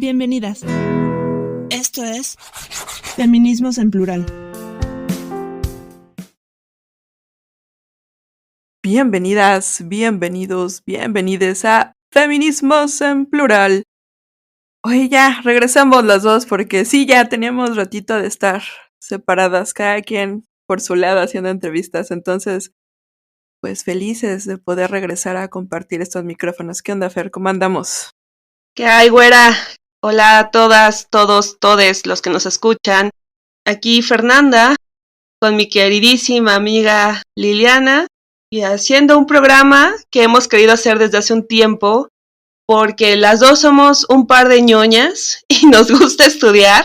Bienvenidas. Esto es Feminismos en Plural. Bienvenidas, bienvenidos, bienvenides a Feminismos en Plural. Hoy ya regresamos las dos porque sí, ya teníamos ratito de estar separadas, cada quien por su lado haciendo entrevistas. Entonces, pues felices de poder regresar a compartir estos micrófonos. ¿Qué onda, Fer? ¿Cómo andamos? ¿Qué hay, güera? Hola a todas, todos, todes los que nos escuchan. Aquí Fernanda, con mi queridísima amiga Liliana, y haciendo un programa que hemos querido hacer desde hace un tiempo, porque las dos somos un par de ñoñas y nos gusta estudiar,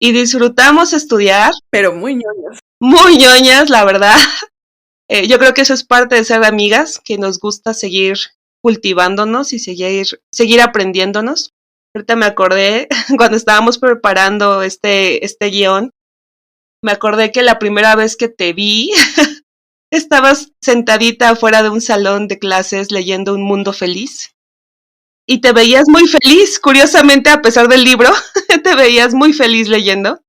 y disfrutamos estudiar. Pero muy ñoñas. Muy ñoñas, la verdad. Yo creo que eso es parte de ser amigas, que nos gusta seguir cultivándonos y seguir aprendiéndonos. Ahorita me acordé, cuando estábamos preparando este guión, me acordé que la primera vez que te vi, estabas sentadita afuera de un salón de clases leyendo Un Mundo Feliz. Y te veías muy feliz, curiosamente, a pesar del libro, te veías muy feliz leyendo.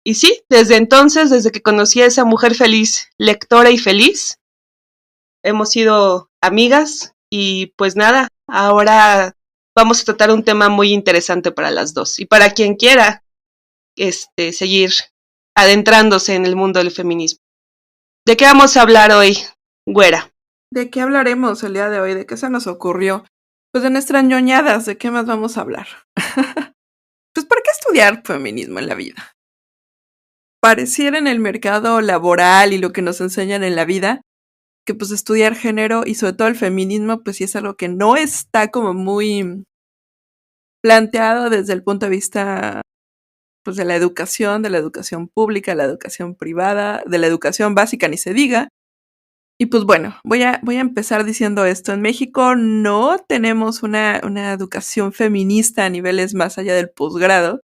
Y sí, desde entonces, desde que conocí a esa mujer feliz, lectora y feliz, hemos sido amigas y pues nada, ahora vamos a tratar un tema muy interesante para las dos y para quien quiera seguir adentrándose en el mundo del feminismo. ¿De qué vamos a hablar hoy, güera? ¿De qué hablaremos el día de hoy? ¿De qué se nos ocurrió? Pues de nuestras ñoñadas, ¿de qué más vamos a hablar? Pues ¿por qué estudiar feminismo en la vida? Pareciera en el mercado laboral y lo que nos enseñan en la vida, que pues estudiar género y sobre todo el feminismo, pues sí es algo que no está como muy planteado desde el punto de vista pues de la educación pública, de la educación privada, de la educación básica, ni se diga. Y pues bueno, voy a empezar diciendo esto. En México no tenemos una educación feminista a niveles más allá del posgrado.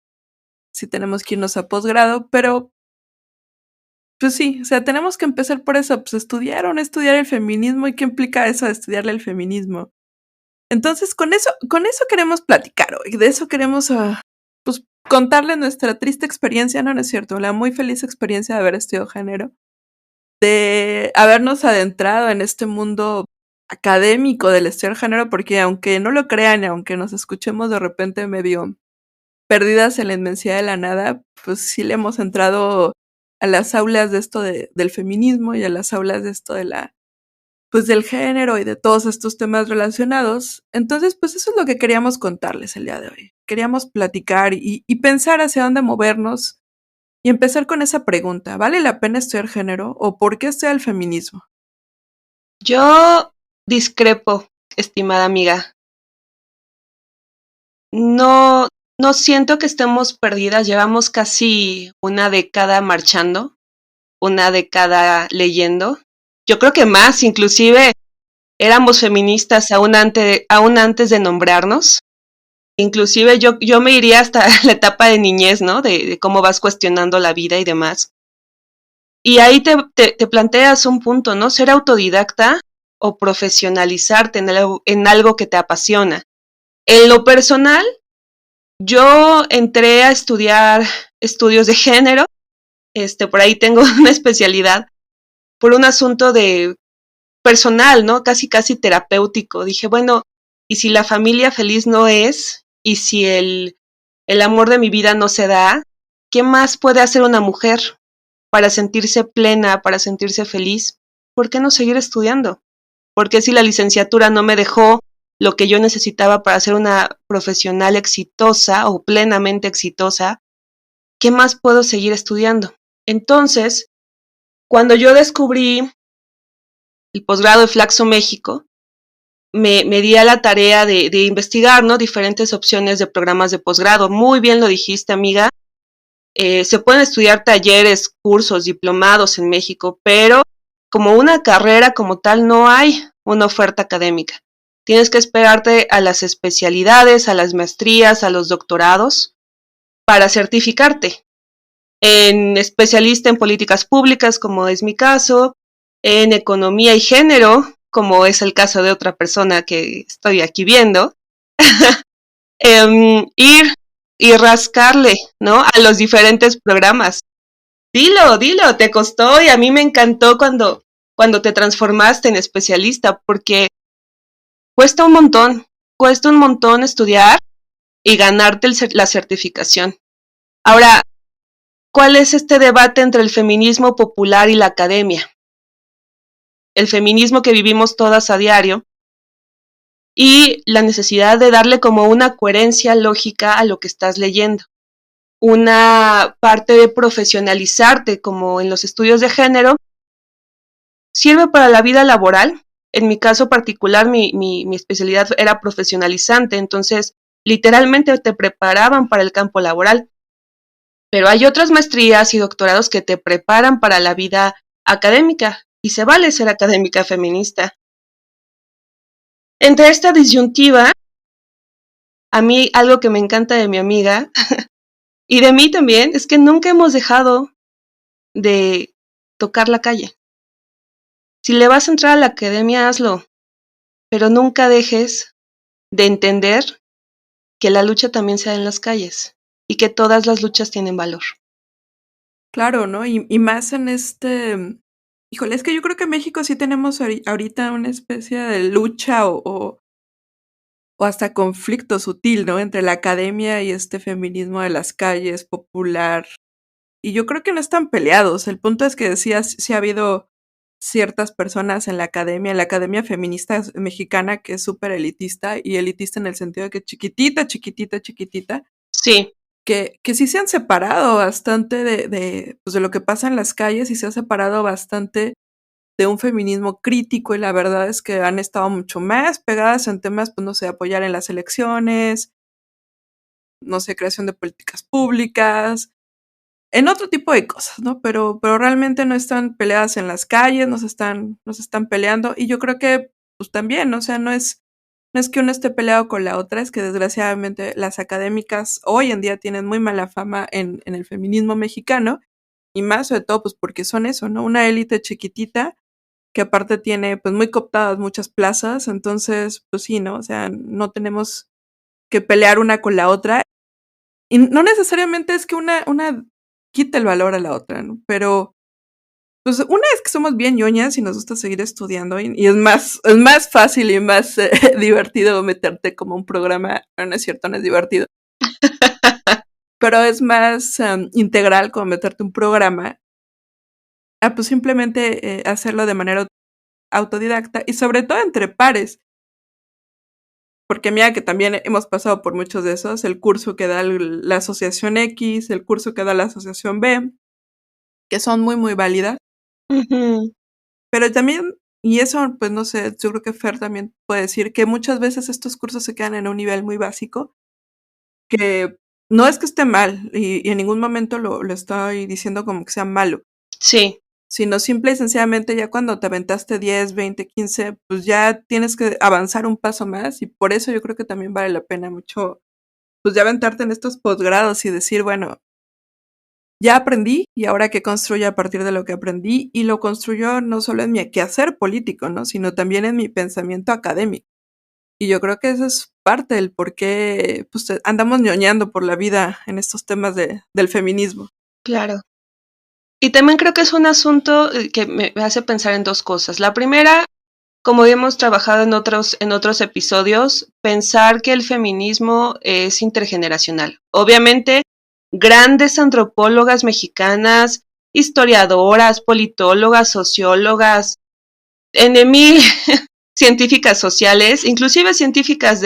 Sí tenemos que irnos a posgrado, pero pues sí, o sea, tenemos que empezar por eso, pues estudiar o no estudiar el feminismo y qué implica eso de estudiarle el feminismo. Entonces, con eso queremos platicar hoy, de eso queremos, pues, contarle nuestra triste experiencia, no es cierto, la muy feliz experiencia de haber estudiado género, de habernos adentrado en este mundo académico del estudiar género, porque aunque no lo crean, aunque nos escuchemos de repente medio perdidas en la inmensidad de la nada, pues sí le hemos entrado a las aulas de esto del feminismo y a las aulas de esto de pues del género y de todos estos temas relacionados. Entonces, pues eso es lo que queríamos contarles el día de hoy. Queríamos platicar y pensar hacia dónde movernos y empezar con esa pregunta. ¿Vale la pena estudiar género o por qué estudiar el feminismo? Yo discrepo, estimada amiga. No, no siento que estemos perdidas. Llevamos casi una década marchando, una década leyendo. Yo creo que más, inclusive éramos feministas aún antes de nombrarnos. Inclusive yo me iría hasta la etapa de niñez, ¿no? De cómo vas cuestionando la vida y demás. Y ahí te planteas un punto, ¿no? Ser autodidacta o profesionalizarte en algo que te apasiona. En lo personal, yo entré a estudiar estudios de género, por ahí tengo una especialidad, por un asunto de personal, ¿no? Casi terapéutico. Dije, bueno, ¿y si la familia feliz no es? ¿Y si el amor de mi vida no se da? ¿Qué más puede hacer una mujer para sentirse plena, para sentirse feliz? ¿Por qué no seguir estudiando? ¿Por qué si la licenciatura no me dejó lo que yo necesitaba para ser una profesional exitosa o plenamente exitosa? ¿Qué más puedo seguir estudiando? Entonces, cuando yo descubrí el posgrado de Flaxo México, me di a la tarea de investigar, ¿no? Diferentes opciones de programas de posgrado. Muy bien lo dijiste, amiga. Se pueden estudiar talleres, cursos, diplomados en México, pero como una carrera como tal no hay una oferta académica. Tienes que esperarte a las especialidades, a las maestrías, a los doctorados para certificarte en especialista en políticas públicas, como es mi caso, en economía y género, como es el caso de otra persona que estoy aquí viendo, Ir y rascarle, ¿no? A los diferentes programas. Dilo, te costó y a mí me encantó cuando te transformaste en especialista, porque cuesta un montón estudiar y ganarte la certificación. Ahora, ¿cuál es este debate entre el feminismo popular y la academia? El feminismo que vivimos todas a diario y la necesidad de darle como una coherencia lógica a lo que estás leyendo. Una parte de profesionalizarte, como en los estudios de género, sirve para la vida laboral. En mi caso particular, mi especialidad era profesionalizante, entonces literalmente te preparaban para el campo laboral. Pero hay otras maestrías y doctorados que te preparan para la vida académica, y se vale ser académica feminista. Entre esta disyuntiva, a mí algo que me encanta de mi amiga y de mí también es que nunca hemos dejado de tocar la calle. Si le vas a entrar a la academia, hazlo, pero nunca dejes de entender que la lucha también se da en las calles y que todas las luchas tienen valor. Claro, ¿no? Y más en híjole, es que yo creo que en México sí tenemos ahorita una especie de lucha o hasta conflicto sutil, ¿no? Entre la academia y este feminismo de las calles popular. Y yo creo que no están peleados. El punto es que decías, sí ha habido ciertas personas en la academia feminista mexicana, que es súper elitista, y elitista en el sentido de que chiquitita, chiquitita, chiquitita, Sí. que sí se han separado bastante pues de lo que pasa en las calles y se ha separado bastante de un feminismo crítico, y la verdad es que han estado mucho más pegadas en temas, pues no sé, apoyar en las elecciones, no sé, creación de políticas públicas, en otro tipo de cosas, ¿no? Pero realmente no están peleadas en las calles, no se están peleando, y yo creo que pues también, ¿no? O sea, no es que uno esté peleado con la otra, es que desgraciadamente las académicas hoy en día tienen muy mala fama en el feminismo mexicano, y más sobre todo pues porque son eso, ¿no? Una élite chiquitita que aparte tiene pues muy cooptadas muchas plazas, entonces pues sí, ¿no? O sea, no tenemos que pelear una con la otra, y no necesariamente es que una quite el valor a la otra, ¿no? Pero pues una es que somos bien ñoñas y nos gusta seguir estudiando, y es más fácil y más divertido meterte como un programa, no es cierto, no es divertido, pero es más integral como meterte un programa a pues simplemente hacerlo de manera autodidacta y sobre todo entre pares. Porque mira que también hemos pasado por muchos de esos, el curso que da la asociación X, el curso que da la asociación B, que son muy, muy válidas. Uh-huh. Pero también, y eso, pues no sé, yo creo que Fer también puede decir que muchas veces estos cursos se quedan en un nivel muy básico, que no es que esté mal, y en ningún momento lo estoy diciendo como que sea malo. Sí. Sino simple y sencillamente ya cuando te aventaste 10, 20, 15, pues ya tienes que avanzar un paso más, y por eso yo creo que también vale la pena mucho, pues ya aventarte en estos posgrados y decir, bueno, ya aprendí y ahora qué construyo a partir de lo que aprendí, y lo construyo no solo en mi quehacer político, ¿no? Sino también en mi pensamiento académico. Y yo creo que eso es parte del por qué pues, andamos ñoñando por la vida en estos temas del feminismo. Claro. Y también creo que es un asunto que me hace pensar en dos cosas. La primera, como hemos trabajado en otros episodios, pensar que el feminismo es intergeneracional. Obviamente, grandes antropólogas mexicanas, historiadoras, politólogas, sociólogas, mil científicas sociales, inclusive científicas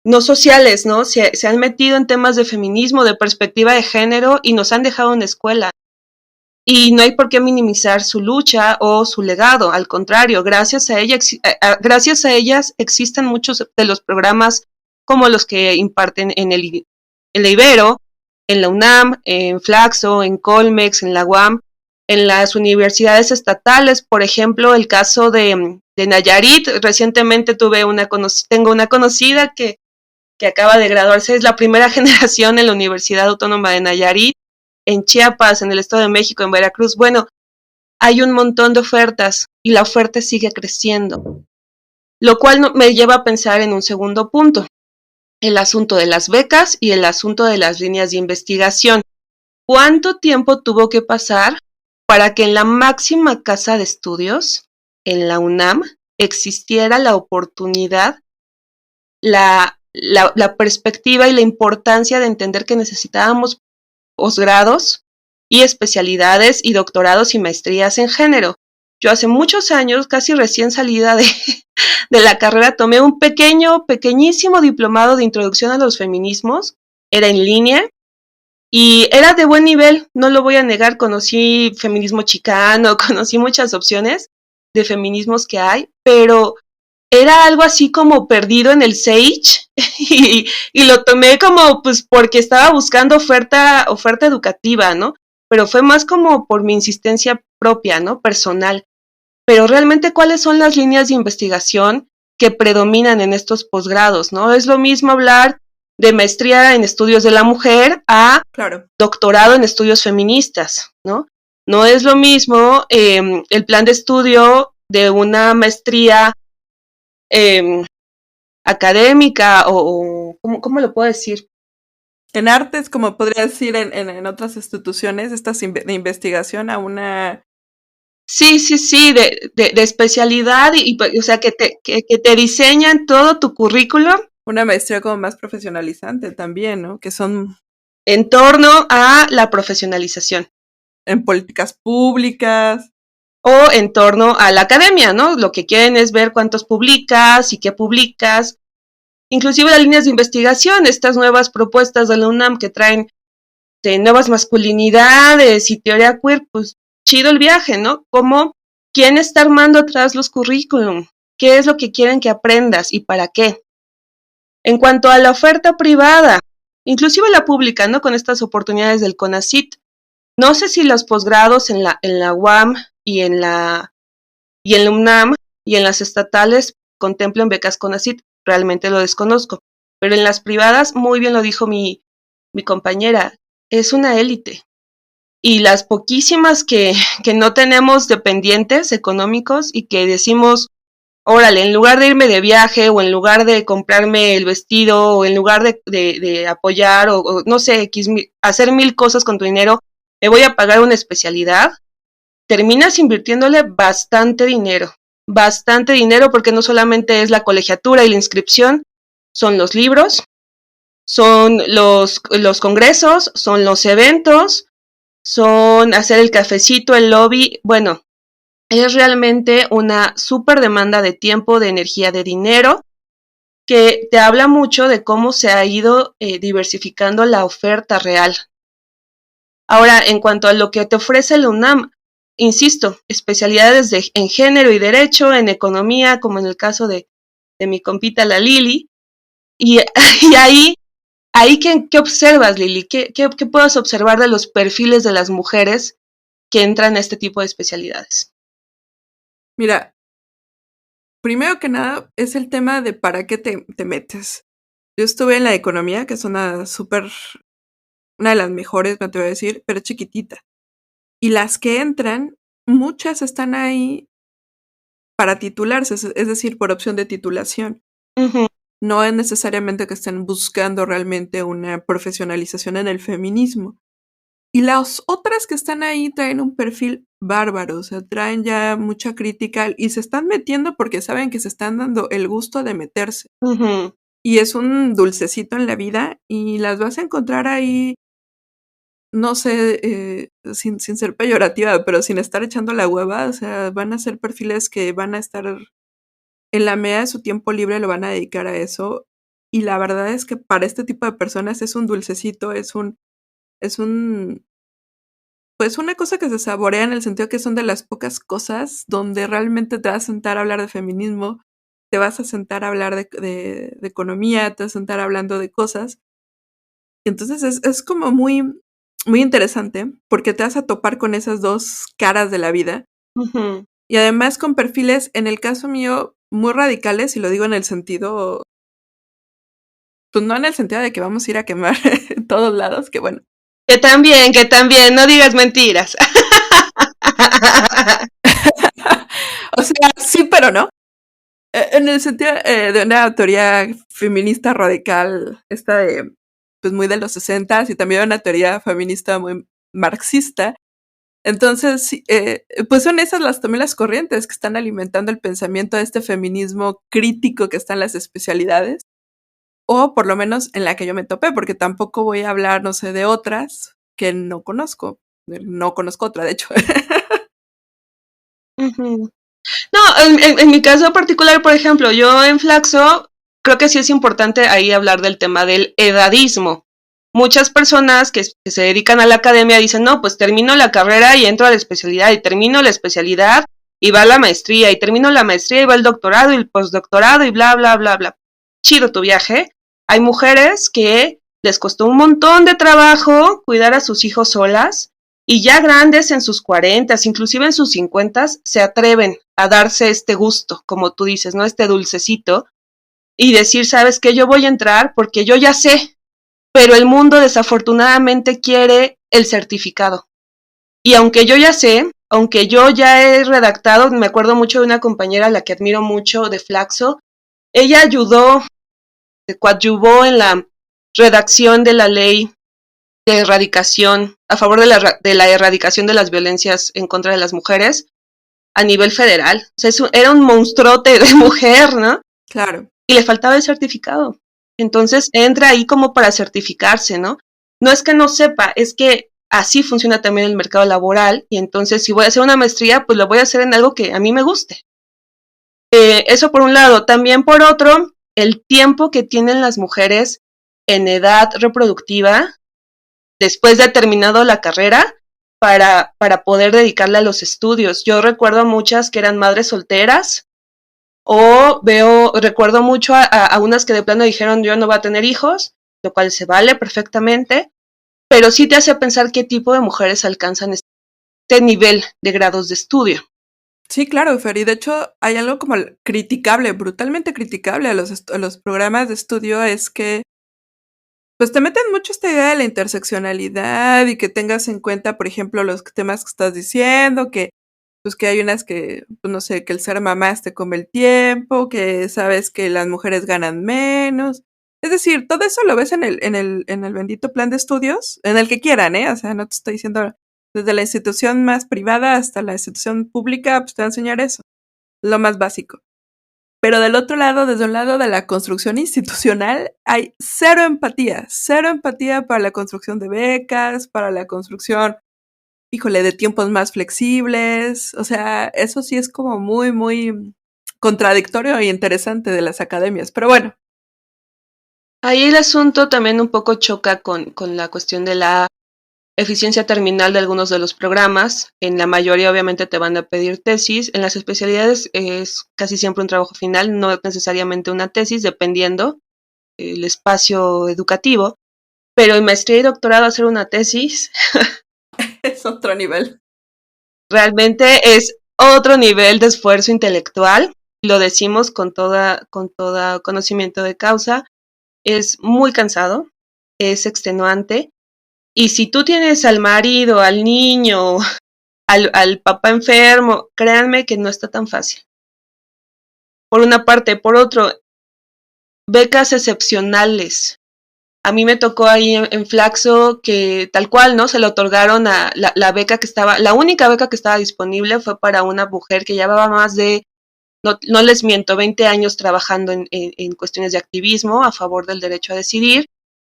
no sociales, ¿no? Se han metido en temas de feminismo, de perspectiva de género, y nos han dejado en escuela. Y no hay por qué minimizar su lucha o su legado, al contrario, gracias a ellas existen muchos de los programas como los que imparten en la Ibero, en la UNAM, en Flaxo, en Colmex, en la UAM, en las universidades estatales. Por ejemplo, el caso de Nayarit. Recientemente tengo una conocida que acaba de graduarse, es la primera generación en la Universidad Autónoma de Nayarit, en Chiapas, en el Estado de México, en Veracruz. Bueno, hay un montón de ofertas y la oferta sigue creciendo, lo cual me lleva a pensar en un segundo punto. el asunto de las becas y el asunto de las líneas de investigación. ¿Cuánto tiempo tuvo que pasar para que en la máxima casa de estudios, en la UNAM, existiera la oportunidad, la perspectiva y la importancia de entender que necesitábamos posgrados y especialidades y doctorados y maestrías en género? Yo hace muchos años, casi recién salida de la carrera, tomé un pequeñísimo diplomado de introducción a los feminismos, era en línea, y era de buen nivel, no lo voy a negar, conocí feminismo chicano, conocí muchas opciones de feminismos que hay, pero era algo así como perdido en el Sage y lo tomé como pues porque estaba buscando oferta educativa, ¿no? Pero fue más como por mi insistencia propia, ¿no? Personal. Pero realmente, ¿cuáles son las líneas de investigación que predominan en estos posgrados, ¿no? Es lo mismo hablar de maestría en estudios de la mujer a Claro. doctorado en estudios feministas, ¿no? No es lo mismo el plan de estudio de una maestría académica o ¿cómo lo puedo decir? En artes, como podría decir en otras instituciones, estas de investigación a una... Sí, de especialidad y o sea, que te diseñan todo tu currículum. Una maestría como más profesionalizante también, ¿no? Que son... En torno a la profesionalización. En políticas públicas. O en torno a la academia, ¿no? Lo que quieren es ver cuántos publicas y qué publicas. Inclusive las líneas de investigación, estas nuevas propuestas de la UNAM que traen de nuevas masculinidades y teoría queer, pues chido el viaje, ¿no? Como quién está armando atrás los currículum, qué es lo que quieren que aprendas y para qué. En cuanto a la oferta privada, inclusive la pública, ¿no? Con estas oportunidades del CONACYT, no sé si los posgrados en la UAM y en la UNAM y en las estatales contemplan becas CONACYT, realmente lo desconozco, pero en las privadas, muy bien lo dijo mi compañera, es una élite. Y las poquísimas que no tenemos dependientes económicos y que decimos, órale, en lugar de irme de viaje o en lugar de comprarme el vestido o en lugar de apoyar o no sé, hacer 1000 cosas con tu dinero, me voy a pagar una especialidad, terminas invirtiéndole bastante dinero porque no solamente es la colegiatura y la inscripción, son los libros, son los congresos, son los eventos, son hacer el cafecito, el lobby, bueno, es realmente una súper demanda de tiempo, de energía, de dinero, que te habla mucho de cómo se ha ido diversificando la oferta real. Ahora, en cuanto a lo que te ofrece la UNAM, insisto, especialidades en género y derecho, en economía, como en el caso de mi compita la Lili, y ahí ¿qué observas, Lili? ¿Qué puedes observar de los perfiles de las mujeres que entran a este tipo de especialidades? Mira, primero que nada es el tema de para qué te metes. Yo estuve en la economía, que es una de las mejores, me atrevo a decir, pero chiquitita. Y las que entran, muchas están ahí para titularse, es decir, por opción de titulación. Uh-huh. No es necesariamente que estén buscando realmente una profesionalización en el feminismo. Y las otras que están ahí traen un perfil bárbaro, o sea, traen ya mucha crítica y se están metiendo porque saben que se están dando el gusto de meterse. Uh-huh. Y es un dulcecito en la vida y las vas a encontrar ahí, no sé, sin ser peyorativa, pero sin estar echando la hueva, o sea, van a ser perfiles que van a estar en la medida de su tiempo libre, lo van a dedicar a eso. Y la verdad es que para este tipo de personas es un dulcecito, es pues una cosa que se saborea en el sentido que son de las pocas cosas donde realmente te vas a sentar a hablar de feminismo, te vas a sentar a hablar de economía, te vas a sentar hablando de cosas. Entonces es como muy, muy interesante porque te vas a topar con esas dos caras de la vida. Uh-huh. Y además con perfiles, en el caso mío, muy radicales, y lo digo en el sentido, pues no en el sentido de que vamos a ir a quemar en todos lados, que bueno. Que también, no digas mentiras. O sea, sí, pero no. En el sentido de una teoría feminista radical, esta de, pues muy de los 60 y también una teoría feminista muy marxista. Entonces, pues son esas también las corrientes que están alimentando el pensamiento de este feminismo crítico que está en las especialidades, o por lo menos en la que yo me topé, porque tampoco voy a hablar, no sé, de otras que no conozco. No conozco otra, de hecho. Uh-huh. No, en mi caso particular, por ejemplo, yo en Flaxo creo que sí es importante ahí hablar del tema del edadismo. Muchas personas que se dedican a la academia dicen, no, pues termino la carrera y entro a la especialidad, y termino la especialidad y va a la maestría, y termino la maestría y va el doctorado y el postdoctorado y bla, bla, bla, bla. Chido tu viaje. Hay mujeres que les costó un montón de trabajo cuidar a sus hijos solas, y ya grandes en sus 40s, inclusive en sus 50s, se atreven a darse este gusto, como tú dices, ¿no? Este dulcecito, y decir, ¿sabes qué? Yo voy a entrar porque yo ya sé, pero el mundo desafortunadamente quiere el certificado. Y aunque yo ya sé, aunque yo ya he redactado, me acuerdo mucho de una compañera a la que admiro mucho de Flaxo, ella ayudó, coadyuvó en la redacción de la ley de erradicación, a favor de la erradicación de las violencias en contra de las mujeres a nivel federal. O sea, era un monstruote de mujer, ¿no? Claro. Y le faltaba el certificado. Entonces entra ahí como para certificarse, ¿no? No es que no sepa, es que así funciona también el mercado laboral, y entonces si voy a hacer una maestría, pues lo voy a hacer en algo que a mí me guste. Eso por un lado. También por otro, el tiempo que tienen las mujeres en edad reproductiva después de terminado la carrera para poder dedicarle a los estudios. Yo recuerdo muchas que eran madres solteras, o recuerdo mucho a unas que de plano dijeron yo no voy a tener hijos, lo cual se vale perfectamente, pero sí te hace pensar qué tipo de mujeres alcanzan este nivel de grados de estudio. Sí, claro, Fer, y de hecho hay algo como criticable, brutalmente criticable a los programas de estudio, es que pues te meten mucho esta idea de la interseccionalidad y que tengas en cuenta, por ejemplo, los temas que estás diciendo, que pues que hay unas que, pues no sé, que el ser mamás te come el tiempo, que sabes que las mujeres ganan menos. Es decir, todo eso lo ves en el bendito plan de estudios, en el que quieran, ¿eh? O sea, no te estoy diciendo desde la institución más privada hasta la institución pública, pues te va a enseñar eso, lo más básico. Pero del otro lado, desde un lado de la construcción institucional, hay cero empatía para la construcción de becas, para la construcción, híjole, de tiempos más flexibles. O sea, eso sí es como muy, muy contradictorio e interesante de las academias. Pero bueno. Ahí el asunto también un poco choca con la cuestión de la eficiencia terminal de algunos de los programas. En la mayoría obviamente te van a pedir tesis. En las especialidades es casi siempre un trabajo final, no necesariamente una tesis, dependiendo el espacio educativo. Pero en maestría y doctorado hacer una tesis es otro nivel. Realmente es otro nivel de esfuerzo intelectual. Lo decimos con toda conocimiento de causa. Es muy cansado, es extenuante. Y si tú tienes al marido, al niño, al papá enfermo, créanme que no está tan fácil. Por una parte. Por otro, becas excepcionales. A mí me tocó ahí en Flaxo que tal cual, ¿no? Se le otorgaron a la beca que estaba, la única beca que estaba disponible fue para una mujer que llevaba más de, no les miento, 20 años trabajando en cuestiones de activismo a favor del derecho a decidir.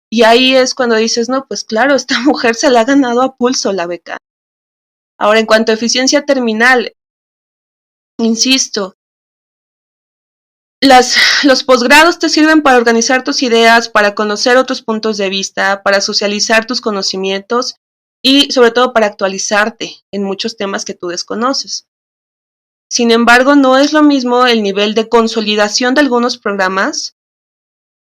Y ahí es cuando dices, no, pues claro, esta mujer se la ha ganado a pulso la beca. Ahora, en cuanto a eficiencia terminal, insisto, los posgrados te sirven para organizar tus ideas, para conocer otros puntos de vista, para socializar tus conocimientos y sobre todo para actualizarte en muchos temas que tú desconoces. Sin embargo, no es lo mismo el nivel de consolidación de algunos programas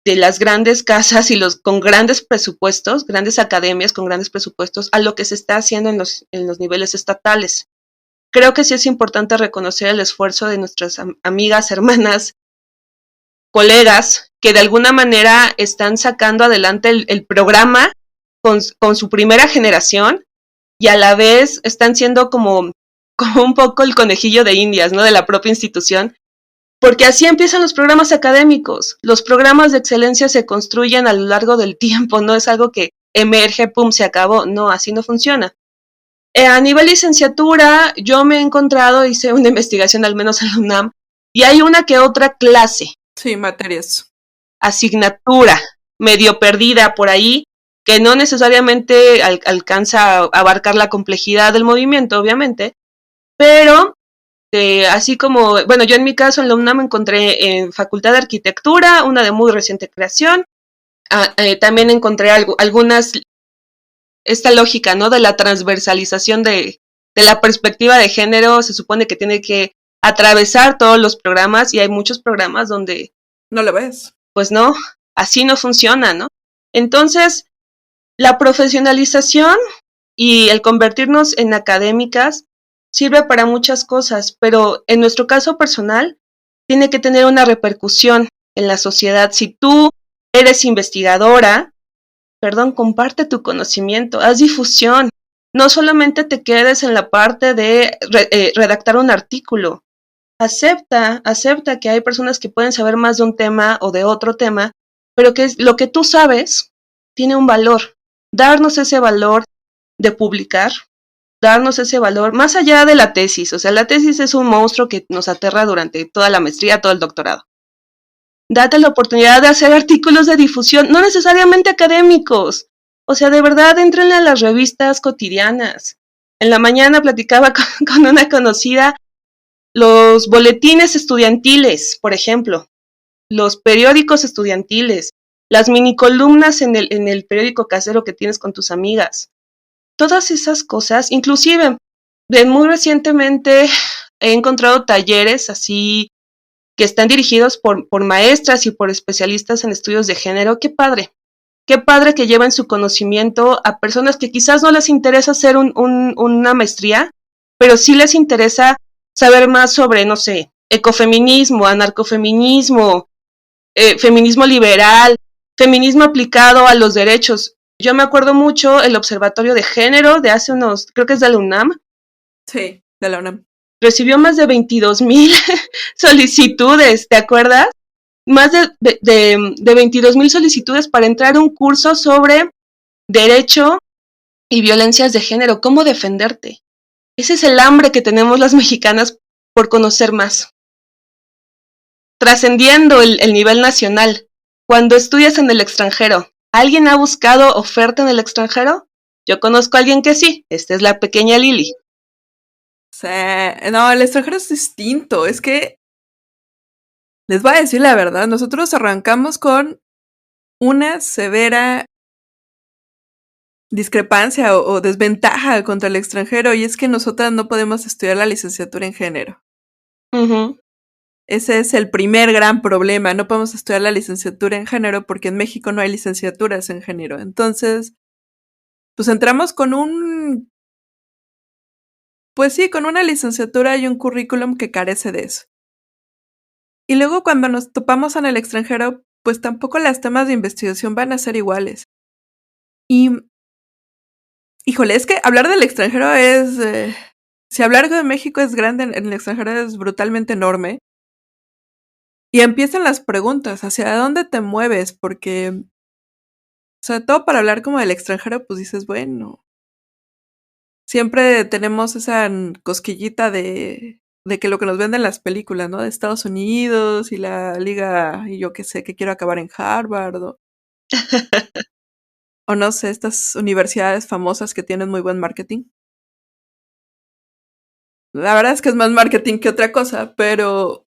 de las grandes casas y con grandes presupuestos, grandes academias con grandes presupuestos, a lo que se está haciendo en los niveles estatales. Creo que sí es importante reconocer el esfuerzo de nuestras amigas, hermanas, colegas, que de alguna manera están sacando adelante el programa con su primera generación, y a la vez están siendo como un poco el conejillo de indias, ¿no? De la propia institución, Porque así empiezan los programas académicos. Los programas de excelencia se construyen a lo largo del tiempo, no es algo que emerge, pum, se acabó. No, así no funciona. A nivel licenciatura, yo me he encontrado, hice una investigación al menos en la UNAM, y hay una que otra clase. Sí, materias. Asignatura, medio perdida por ahí, que no necesariamente alcanza a abarcar la complejidad del movimiento, obviamente, pero así como, bueno, yo en mi caso en la UNAM encontré en Facultad de Arquitectura, una de muy reciente creación, también encontré algunas, esta lógica, ¿no? De la transversalización de la perspectiva de género, se supone que tiene que atravesar todos los programas y hay muchos programas donde... No lo ves. Pues no, así no funciona, ¿no? Entonces, la profesionalización y el convertirnos en académicas sirve para muchas cosas, pero en nuestro caso personal tiene que tener una repercusión en la sociedad. Si tú eres investigadora, comparte tu conocimiento, haz difusión. No solamente te quedes en la parte de redactar un artículo. Acepta que hay personas que pueden saber más de un tema o de otro tema, pero que lo que tú sabes tiene un valor. Darnos ese valor de publicar, darnos ese valor más allá de la tesis. O sea, la tesis es un monstruo que nos aterra durante toda la maestría, todo el doctorado. Date la oportunidad de hacer artículos de difusión, no necesariamente académicos. O sea, de verdad, entrenle a las revistas cotidianas. En la mañana platicaba con una conocida los boletines estudiantiles, por ejemplo, los periódicos estudiantiles, las minicolumnas en el periódico casero que tienes con tus amigas. Todas esas cosas, inclusive, muy recientemente he encontrado talleres así que están dirigidos por maestras y por especialistas en estudios de género. Qué padre que lleven su conocimiento a personas que quizás no les interesa hacer una maestría, pero sí les interesa saber más sobre, no sé, ecofeminismo, anarcofeminismo, feminismo liberal, feminismo aplicado a los derechos. Yo me acuerdo mucho el Observatorio de Género de hace unos, creo que es de la UNAM. Sí, de la UNAM. Recibió más de 22,000 solicitudes, ¿te acuerdas? Más de 22,000 solicitudes para entrar a un curso sobre derecho y violencias de género, cómo defenderte. Ese es el hambre que tenemos las mexicanas por conocer más. Trascendiendo el nivel nacional, cuando estudias en el extranjero, ¿alguien ha buscado oferta en el extranjero? Yo conozco a alguien que sí, esta es la pequeña Lili. Sí, no, el extranjero es distinto, es que les voy a decir la verdad, nosotros arrancamos con una severa discrepancia o desventaja contra el extranjero y es que nosotras no podemos estudiar la licenciatura en género. Uh-huh. Ese es el primer gran problema, no podemos estudiar la licenciatura en género porque en México no hay licenciaturas en género. Entonces, pues entramos con con una licenciatura y un currículum que carece de eso. Y luego cuando nos topamos en el extranjero, pues tampoco los temas de investigación van a ser iguales. Y, híjole, es que hablar del extranjero es... si hablar de México es grande, en el extranjero es brutalmente enorme. Y empiezan las preguntas, ¿hacia dónde te mueves? Porque, sobre todo para hablar como del extranjero, pues dices, bueno, siempre tenemos esa cosquillita de que lo que nos venden las películas, ¿no? De Estados Unidos y la liga, y yo qué sé, que quiero acabar en Harvard, o no sé, estas universidades famosas que tienen muy buen marketing. La verdad es que es más marketing que otra cosa, pero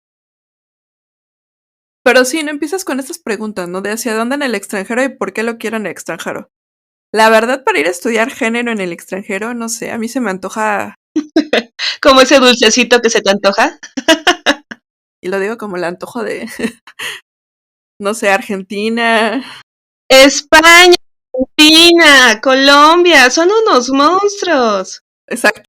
sí, no empiezas con estas preguntas, ¿no? De hacia dónde en el extranjero y por qué lo quiero en el extranjero. La verdad, para ir a estudiar género en el extranjero, no sé, a mí se me antoja... ¿Como ese dulcecito que se te antoja? Y lo digo como el antojo de... no sé, Argentina... España, Argentina, Colombia, son unos monstruos. Exacto.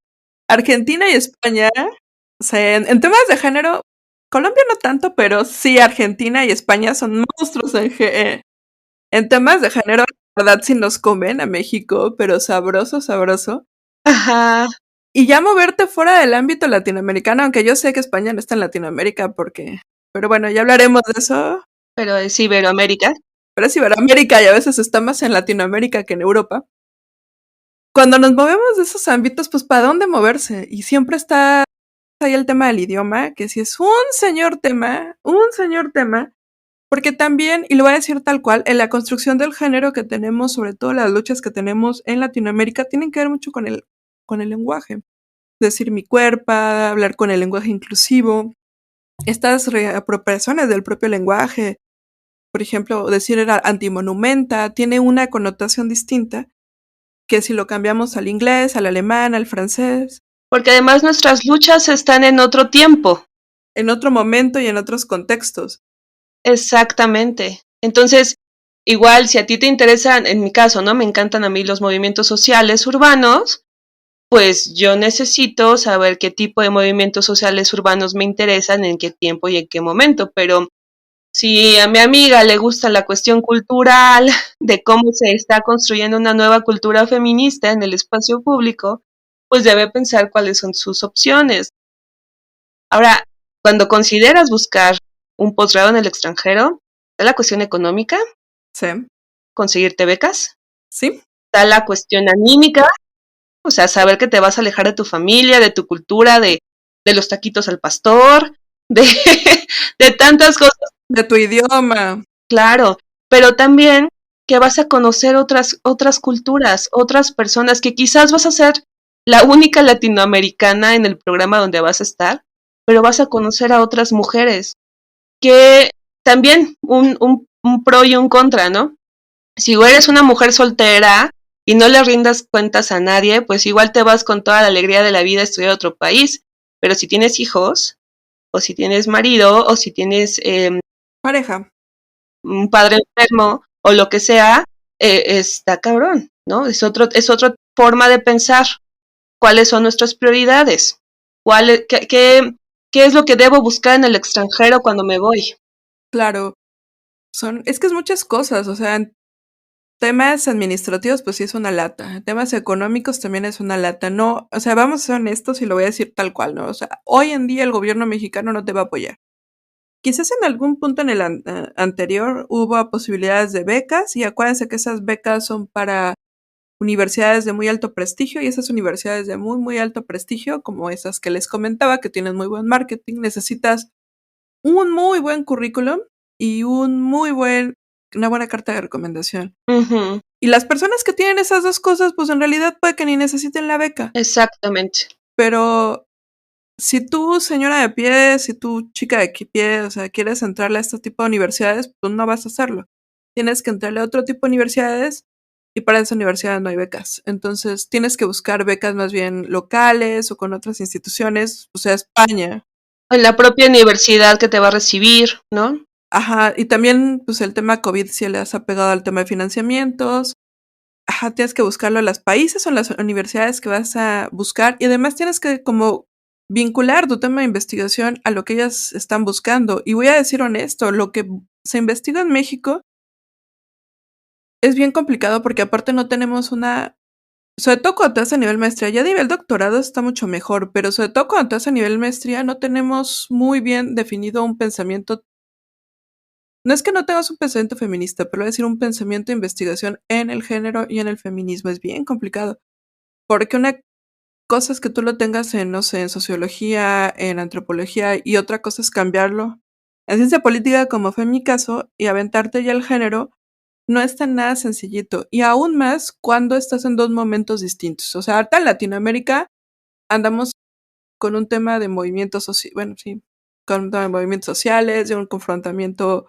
Argentina y España, o sea, en temas de género, Colombia no tanto, pero sí Argentina y España son monstruos en temas de género. La verdad sí nos comen a México, pero sabroso, sabroso. Ajá. Y ya moverte fuera del ámbito latinoamericano, aunque yo sé que España no está en Latinoamérica porque Pero bueno, ya hablaremos de eso. Pero es Iberoamérica. Pero es Iberoamérica y a veces está más en Latinoamérica que en Europa. Cuando nos movemos de esos ámbitos, pues ¿para dónde moverse? Y siempre está ahí el tema del idioma, que sí es un señor tema, porque también, y lo voy a decir tal cual, en la construcción del género que tenemos, sobre todo las luchas que tenemos en Latinoamérica, tienen que ver mucho con el lenguaje. Decir mi cuerpo, hablar con el lenguaje inclusivo, estas reapropiaciones del propio lenguaje, por ejemplo, decir era antimonumenta, tiene una connotación distinta que si lo cambiamos al inglés, al alemán, al francés. Porque además nuestras luchas están en otro tiempo. En otro momento y en otros contextos. Exactamente. Entonces, igual si a ti te interesan, en mi caso, ¿no? Me encantan a mí los movimientos sociales urbanos, pues yo necesito saber qué tipo de movimientos sociales urbanos me interesan, en qué tiempo y en qué momento, pero si a mi amiga le gusta la cuestión cultural, de cómo se está construyendo una nueva cultura feminista en el espacio público, pues debe pensar cuáles son sus opciones. Ahora, cuando consideras buscar un posgrado en el extranjero, está la cuestión económica, Sí. conseguirte becas, Sí. está la cuestión anímica, o sea, saber que te vas a alejar de tu familia, de tu cultura, de los taquitos al pastor, de, de tantas cosas. De tu idioma. Claro, pero también que vas a conocer otras culturas, otras personas, que quizás vas a ser la única latinoamericana en el programa donde vas a estar, pero vas a conocer a otras mujeres, que también un pro y un contra, ¿no? Si eres una mujer soltera y no le rindas cuentas a nadie, pues igual te vas con toda la alegría de la vida a estudiar a otro país, pero si tienes hijos, o si tienes marido, o si tienes Pareja. un padre enfermo o lo que sea, está cabrón, ¿no? Es otra forma de pensar cuáles son nuestras prioridades, qué es lo que debo buscar en el extranjero cuando me voy. Claro. Es que es muchas cosas, o sea, en temas administrativos, pues sí es una lata. En temas económicos también es una lata. No, o sea, vamos a ser honestos y lo voy a decir tal cual, ¿no? O sea, hoy en día el gobierno mexicano no te va a apoyar. Quizás en algún punto en el anterior hubo posibilidades de becas y acuérdense que esas becas son para universidades de muy alto prestigio y esas universidades de muy, muy alto prestigio, como esas que les comentaba, que tienen muy buen marketing, necesitas un muy buen currículum y una buena carta de recomendación. Uh-huh. Y las personas que tienen esas dos cosas, pues en realidad puede que ni necesiten la beca. Exactamente. Pero si tú, señora de pie, si tú, chica de pie, o sea, quieres entrarle a este tipo de universidades, pues no vas a hacerlo. Tienes que entrarle a otro tipo de universidades y para esa universidad no hay becas. Entonces tienes que buscar becas más bien locales o con otras instituciones, o sea, España. En la propia universidad que te va a recibir, ¿no? Ajá, y también pues el tema COVID sí le has apegado al tema de financiamientos. Ajá, tienes que buscarlo en los países o en las universidades que vas a buscar y además tienes que como vincular tu tema de investigación a lo que ellas están buscando. Y voy a decir honesto, lo que se investiga en México es bien complicado porque aparte no tenemos sobre todo cuando te vas a nivel maestría, ya a nivel doctorado está mucho mejor, pero sobre todo cuando te vas a nivel maestría no tenemos muy bien definido un pensamiento. No es que no tengas un pensamiento feminista, pero voy a decir un pensamiento de investigación en el género y en el feminismo. Es bien complicado. Porque una cosa es que tú lo tengas en, no sé, en sociología, en antropología, y otra cosa es cambiarlo en ciencia política, como fue en mi caso, y aventarte ya el género, no es tan nada sencillito. Y aún más cuando estás en dos momentos distintos. O sea, ahorita en Latinoamérica andamos con un tema de movimientos sociales, bueno, sí, con un tema de movimientos sociales, de un confrontamiento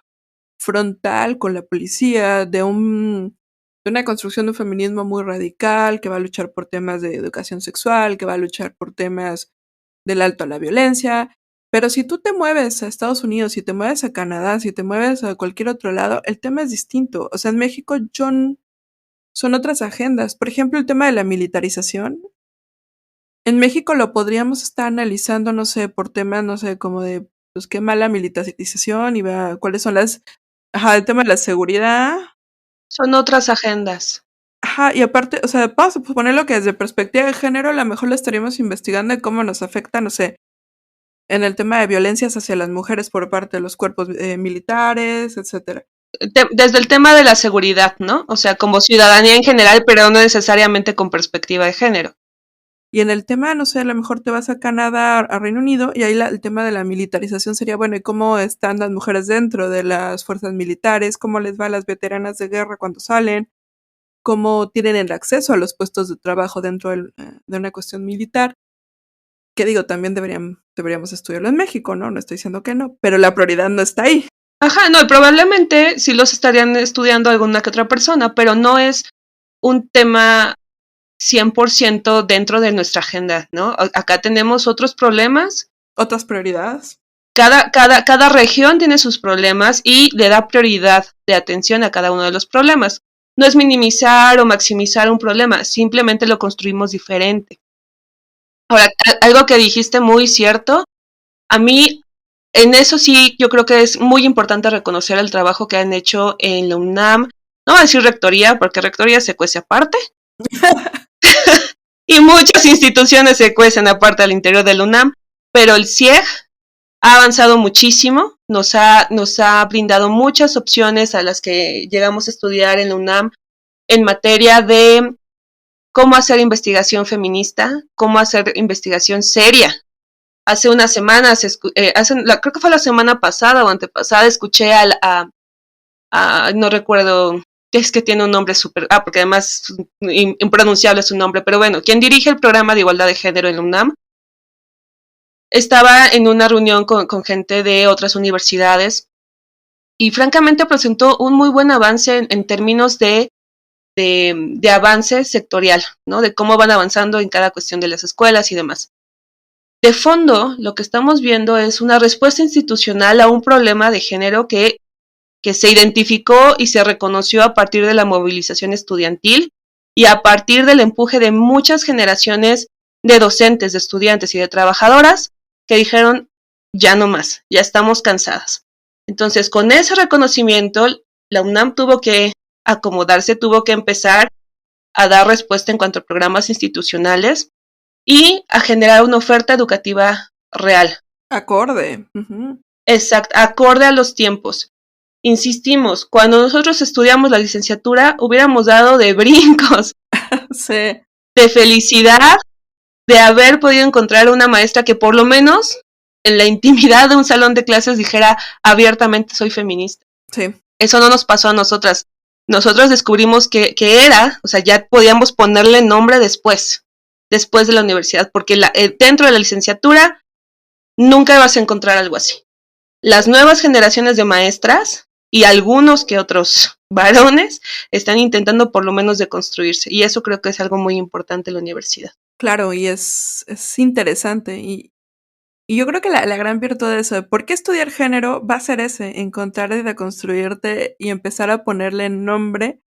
frontal con la policía, de una construcción de un feminismo muy radical que va a luchar por temas de educación sexual, que va a luchar por temas del alto a la violencia. Pero si tú te mueves a Estados Unidos, si te mueves a Canadá, si te mueves a cualquier otro lado, el tema es distinto. O sea, en México son otras agendas. Por ejemplo, el tema de la militarización. En México lo podríamos estar analizando, no sé, por temas, no sé, como de, pues qué mala militarización y cuáles son ajá, el tema de la seguridad. Son otras agendas. Ajá, y aparte, o sea, vamos a ponerlo que desde perspectiva de género, a lo mejor lo estaríamos investigando de cómo nos afecta, no sé, en el tema de violencias hacia las mujeres por parte de los cuerpos militares, etcétera. Desde el tema de la seguridad, ¿no? O sea, como ciudadanía en general, pero no necesariamente con perspectiva de género. Y en el tema, no sé, a lo mejor te vas a Canadá, a Reino Unido, y ahí el tema de la militarización sería, bueno, ¿y cómo están las mujeres dentro de las fuerzas militares? ¿Cómo les va a las veteranas de guerra cuando salen? ¿Cómo tienen el acceso a los puestos de trabajo dentro de una cuestión militar? Que digo, también deberíamos estudiarlo en México, ¿no? No estoy diciendo que no, pero la prioridad no está ahí. Ajá, no, y probablemente sí los estarían estudiando alguna que otra persona, pero no es un tema 100% dentro de nuestra agenda, ¿no? Acá tenemos otros problemas. Otras prioridades. Cada región tiene sus problemas y le da prioridad de atención a cada uno de los problemas. No es minimizar o maximizar un problema, simplemente lo construimos diferente. Ahora, algo que dijiste muy cierto, a mí en eso sí yo creo que es muy importante reconocer el trabajo que han hecho en la UNAM. No voy a decir rectoría, porque rectoría se cuece aparte. Y muchas instituciones se cuecen aparte al interior del UNAM, pero el CIEG ha avanzado muchísimo, nos ha brindado muchas opciones a las que llegamos a estudiar en la UNAM en materia de cómo hacer investigación feminista, cómo hacer investigación seria. Hace unas semanas, creo que fue la semana pasada o antepasada, escuché no recuerdo, es que tiene un nombre súper, porque además impronunciable su nombre, pero bueno, quien dirige el programa de igualdad de género en la UNAM, estaba en una reunión con gente de otras universidades y francamente presentó un muy buen avance en términos de avance sectorial, ¿no? De cómo van avanzando en cada cuestión de las escuelas y demás. De fondo, lo que estamos viendo es una respuesta institucional a un problema de género que se identificó y se reconoció a partir de la movilización estudiantil y a partir del empuje de muchas generaciones de docentes, de estudiantes y de trabajadoras que dijeron, ya no más, ya estamos cansadas. Entonces, con ese reconocimiento, la UNAM tuvo que acomodarse, tuvo que empezar a dar respuesta en cuanto a programas institucionales y a generar una oferta educativa real. Acorde. Uh-huh. Exacto, acorde a los tiempos. Insistimos, cuando nosotros estudiamos la licenciatura, hubiéramos dado de brincos, sí, de felicidad, de haber podido encontrar una maestra que por lo menos en la intimidad de un salón de clases dijera abiertamente soy feminista. Sí. Eso no nos pasó a nosotras. Nosotros descubrimos que era, o sea, ya podíamos ponerle nombre después de la universidad, porque dentro de la licenciatura nunca vas a encontrar algo así. Las nuevas generaciones de maestras y algunos que otros varones están intentando por lo menos deconstruirse, y eso creo que es algo muy importante en la universidad. Claro, y es interesante, y yo creo que la gran virtud de eso, ¿por qué estudiar género? Va a ser ese, encontrar y deconstruirte y empezar a ponerle nombre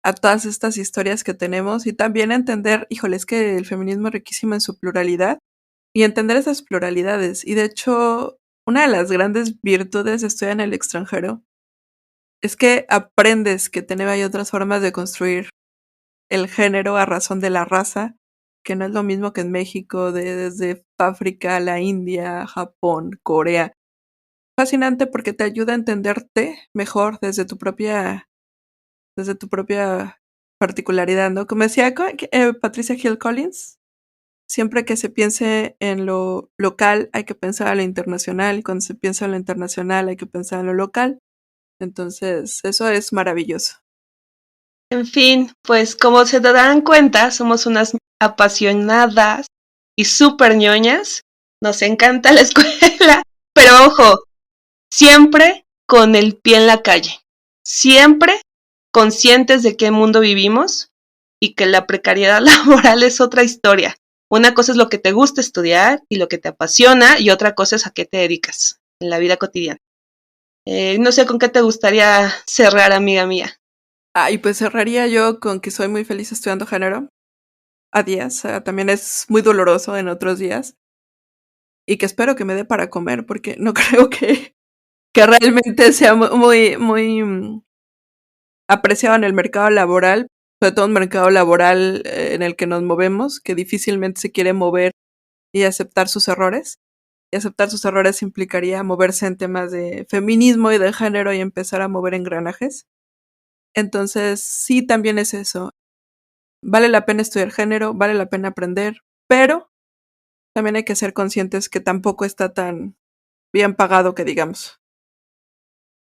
a todas estas historias que tenemos y también entender, híjole, es que el feminismo es riquísimo en su pluralidad y entender esas pluralidades. Y de hecho, una de las grandes virtudes de estudiar en el extranjero es que aprendes que hay otras formas de construir el género a razón de la raza, que no es lo mismo que en México, desde África, la India, Japón, Corea. Fascinante porque te ayuda a entenderte mejor desde tu propia particularidad, ¿no? Como decía Patricia Hill Collins, siempre que se piense en lo local hay que pensar en lo internacional, y cuando se piensa en lo internacional hay que pensar en lo local. Entonces, eso es maravilloso. En fin, pues como se darán cuenta, somos unas apasionadas y súper ñoñas. Nos encanta la escuela, pero ojo, siempre con el pie en la calle. Siempre conscientes de qué mundo vivimos y que la precariedad laboral es otra historia. Una cosa es lo que te gusta estudiar y lo que te apasiona, y otra cosa es a qué te dedicas en la vida cotidiana. No sé con qué te gustaría cerrar, amiga mía. Y pues cerraría yo con que soy muy feliz estudiando género a días. También es muy doloroso en otros días. Y que espero que me dé para comer, porque no creo que realmente sea muy apreciado en el mercado laboral, sobre todo un mercado laboral en el que nos movemos, que difícilmente se quiere mover y aceptar sus errores. Y aceptar sus errores implicaría moverse en temas de feminismo y de género y empezar a mover engranajes. Entonces, sí, también es eso. Vale la pena estudiar género, vale la pena aprender, pero también hay que ser conscientes que tampoco está tan bien pagado que digamos.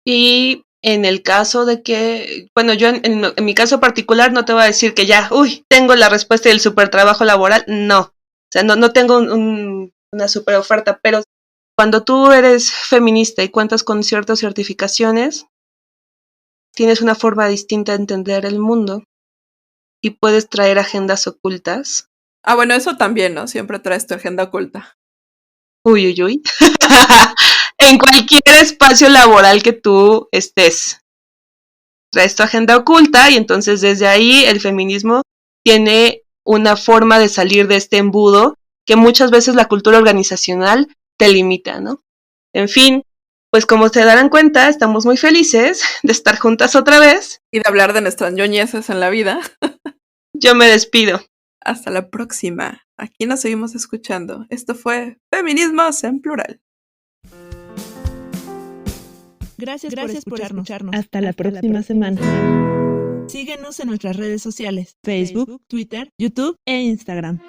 Y en el caso de que, bueno, yo en mi caso particular no te voy a decir que ya, tengo la respuesta del super trabajo laboral, no. O sea, no tengo una super oferta, pero cuando tú eres feminista y cuentas con ciertas certificaciones, tienes una forma distinta de entender el mundo y puedes traer agendas ocultas. Ah, bueno, eso también, ¿no? Siempre traes tu agenda oculta. Uy. En cualquier espacio laboral que tú estés, traes tu agenda oculta y entonces desde ahí el feminismo tiene una forma de salir de este embudo que muchas veces la cultura organizacional te limita, ¿no? En fin, pues como se darán cuenta, estamos muy felices de estar juntas otra vez. Y de hablar de nuestras ñoñeces en la vida. Yo me despido. Hasta la próxima. Aquí nos seguimos escuchando. Esto fue Feminismos en Plural. Gracias por escucharnos. Hasta la próxima semana. Síguenos en nuestras redes sociales: Facebook, Twitter, YouTube e Instagram.